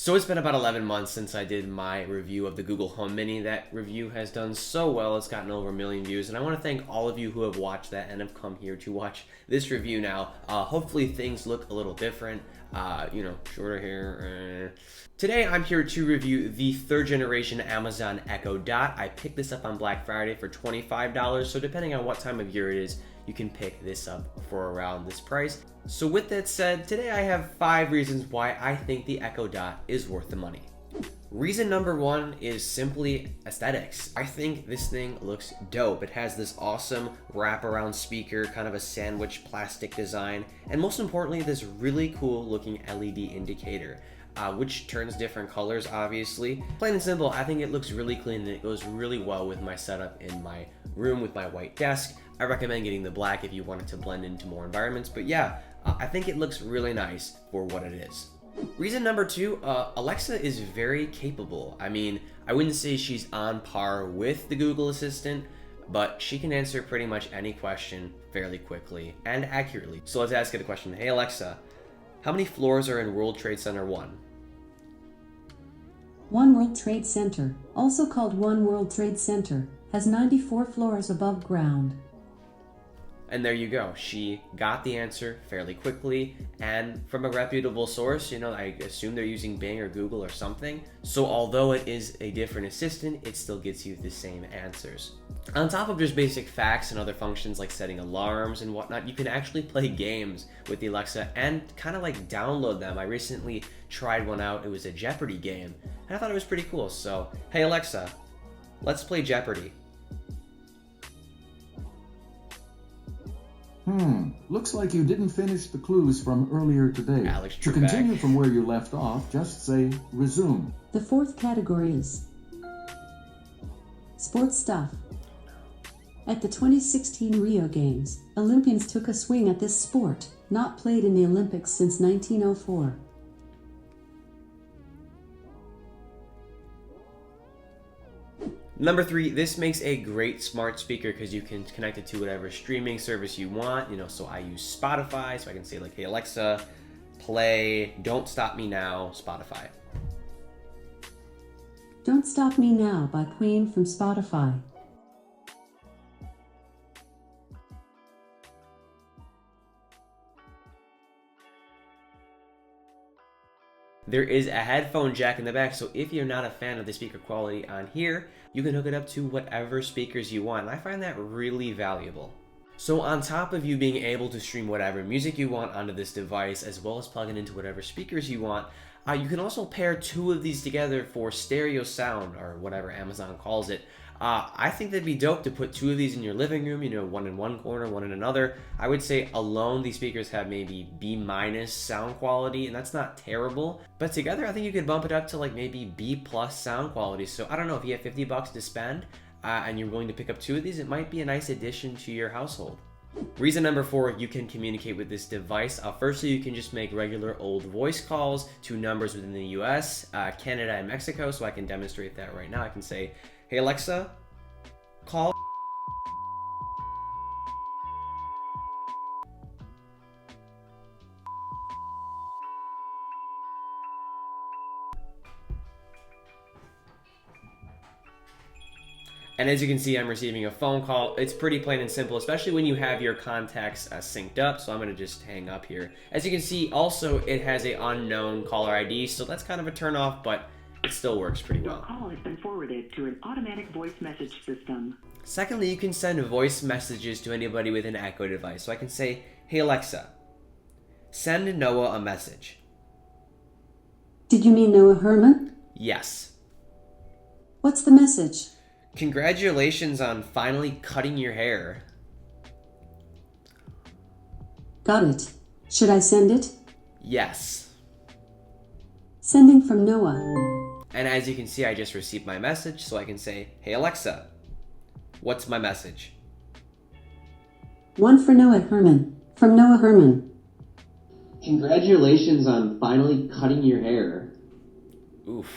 So it's been about 11 months since I did my review of the Google Home Mini. That review has done so well, it's gotten over 1 million views, and I want to thank all of you who have watched that and have come here to watch this review now. Hopefully things look a little different, shorter hair. Today I'm here to review the 3rd generation Amazon Echo Dot. I picked this up on Black Friday for $25, so depending on what time of year it is, you can pick this up for around this price. So with that said, today I have 5 reasons why I think the Echo Dot is worth the money. Reason number 1 is simply aesthetics. I think this thing looks dope. It has this awesome wraparound speaker, kind of a sandwich plastic design, and most importantly, this really cool looking LED indicator. Which turns different colors, obviously. Plain and simple, I think it looks really clean and it goes really well with my setup in my room with my white desk. I recommend getting the black if you want it to blend into more environments, but yeah, I think it looks really nice for what it is. Reason number 2, Alexa is very capable. I mean, I wouldn't say she's on par with the Google Assistant, but she can answer pretty much any question fairly quickly and accurately. So let's ask it a question. Hey Alexa, how many floors are in World Trade Center 1? One World Trade Center, also called One World Trade Center, has 94 floors above ground. And there you go. She got the answer fairly quickly and from a reputable source. I assume they're using Bing or Google or something. So although it is a different assistant, it still gets you the same answers. On top of just basic facts and other functions like setting alarms and whatnot, you can actually play games with the Alexa and kind of like download them. I recently tried one out. It was a Jeopardy game and I thought it was pretty cool. So, hey Alexa, let's play Jeopardy. Looks like you didn't finish the clues from earlier today. Alex To Trebek. continue from where you left off, just say resume. The 4th category is sports stuff. At the 2016 Rio Games, Olympians took a swing at this sport, not played in the Olympics since 1904. Number 3, this makes a great smart speaker because you can connect it to whatever streaming service you want. So I use Spotify, so I can say like, hey Alexa, play Don't Stop Me Now, Spotify. Don't Stop Me Now by Queen from Spotify. There is a headphone jack in the back, so if you're not a fan of the speaker quality on here, you can hook it up to whatever speakers you want, and I find that really valuable. So on top of you being able to stream whatever music you want onto this device, as well as plug it into whatever speakers you want, you can also pair 2 of these together for stereo sound, or whatever Amazon calls it. I think that'd be dope to put 2 of these in your living room, one in one corner, one in another. I would say alone these speakers have maybe B- sound quality, and that's not terrible. But together I think you could bump it up to like maybe B+ sound quality. So I don't know, if you have $50 to spend and you're willing to pick up 2 of these, it might be a nice addition to your household. Reason number 4, you can communicate with this device. Firstly, you can just make regular old voice calls to numbers within the US, Canada, and Mexico. So I can demonstrate that right now. I can say, hey Alexa, call. And as you can see, I'm receiving a phone call. It's pretty plain and simple, especially when you have your contacts synced up. So I'm gonna just hang up here. As you can see, also it has a unknown caller ID, so that's kind of a turn off, but it still works pretty well. Your call has been forwarded to an automatic voice message system. Secondly, you can send voice messages to anybody with an Echo device. So I can say, hey Alexa, send Noah a message. Did you mean Noah Herman? Yes. What's the message? Congratulations on finally cutting your hair. Got it. Should I send it? Yes. Sending from Noah. And as you can see, I just received my message, so I can say, hey Alexa, what's my message? One for Noah Herman. From Noah Herman. Congratulations on finally cutting your hair. Oof.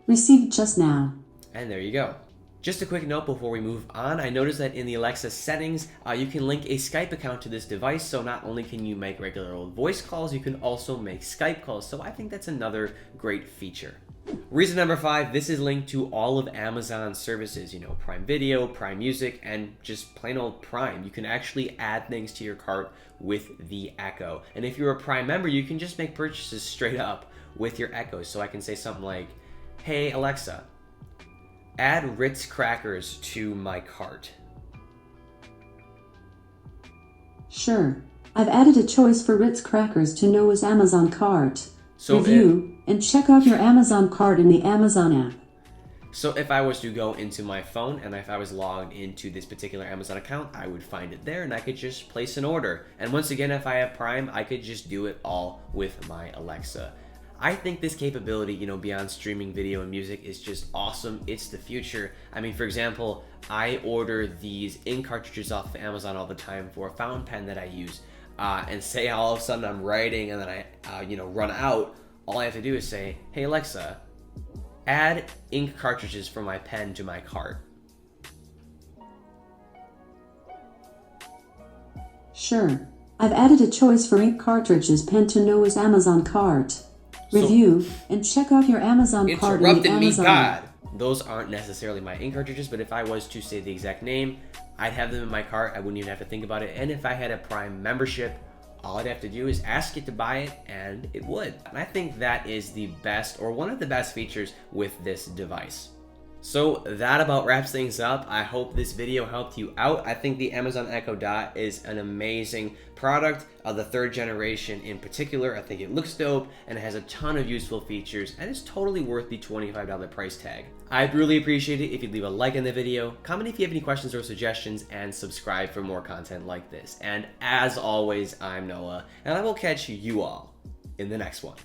Received just now. And there you go. Just a quick note before we move on, I noticed that in the Alexa settings, you can link a Skype account to this device, so not only can you make regular old voice calls, you can also make Skype calls, so I think that's another great feature. Reason number 5, this is linked to all of Amazon's services, you know, Prime Video, Prime Music, and just plain old Prime. You can actually add things to your cart with the Echo. And if you're a Prime member, you can just make purchases straight up with your Echo. So I can say something like, hey Alexa, add Ritz crackers to my cart. Sure. I've added a choice for Ritz crackers to Noah's Amazon cart. Review and check out your Amazon cart in the Amazon app. So if I was to go into my phone and if I was logged into this particular Amazon account, I would find it there and I could just place an order. And once again, if I have Prime, I could just do it all with my Alexa. I think this capability, you know, beyond streaming video and music is just awesome. It's the future. I mean, for example, I order these ink cartridges off of Amazon all the time for a fountain pen that I use. And say all of a sudden I'm writing and then I, run out. All I have to do is say, hey Alexa, add ink cartridges for my pen to my cart. Sure. I've added a choice for ink cartridges pen to Noah's Amazon cart. Review and check out your Amazon cart in the Interrupted me, Amazon God. Those aren't necessarily my ink cartridges, but if I was to say the exact name, I'd have them in my cart. I wouldn't even have to think about it. And if I had a Prime membership, all I'd have to do is ask it to buy it, and it would. And I think that is the best, or one of the best features with this device. So that about wraps things up. I hope this video helped you out. I think the Amazon Echo Dot is an amazing product, the 3rd generation in particular. I think it looks dope and it has a ton of useful features and it's totally worth the $25 price tag. I'd really appreciate it if you'd leave a like on the video, comment if you have any questions or suggestions, and subscribe for more content like this. And as always, I'm Noah, and I will catch you all in the next one.